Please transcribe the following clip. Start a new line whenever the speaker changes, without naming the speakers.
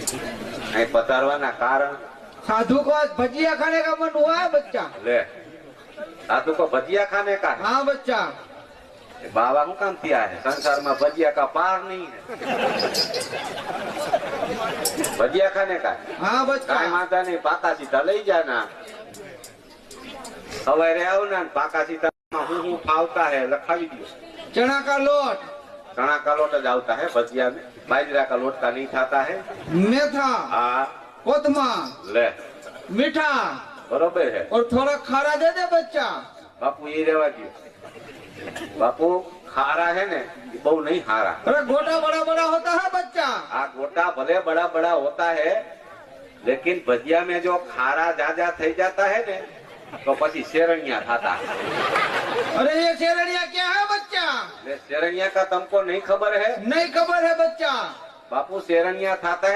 અહીં પધારવાના કારણ?
साधु को आज भजिया खाने का मन हुआ है बच्चा।
ले साधु को भजिया खाने का है?
हाँ बच्चा।
बाबा हूँ काम किया है, संसार में भजिया का पार नहीं है। भजिया खाने का है?
हाँ बच्चा।
काय माता नहीं, पाका सीता ले जाना। सवेरे आओ ना, पाका सीता हूँ फावता है लखावी दियो।
चना का लोट,
चना का लोट जाता है भजिया में, बाजरा का लोट का नहीं खाता है।
मेथा,
हाँ
कोतमा,
ले
मीठा
बरोबर है।
और थोड़ा खारा दे दे बच्चा।
बापू ये रेवा दियो। बापू खारा है ने बहु नहीं हारा।
अरे गोटा बड़ा बड़ा होता है बच्चा।
आ गोटा भले बड़ा बड़ा होता है, लेकिन भजिया में जो खारा ज्यादा થઈ जाता है ने तो પછી शेरनिया खाता है।
अरे ये शेरनिया क्या है बच्चा?
शेरनिया का तुमको नहीं खबर है?
नहीं खबर है बच्चा।
बापू शेरनिया खाता है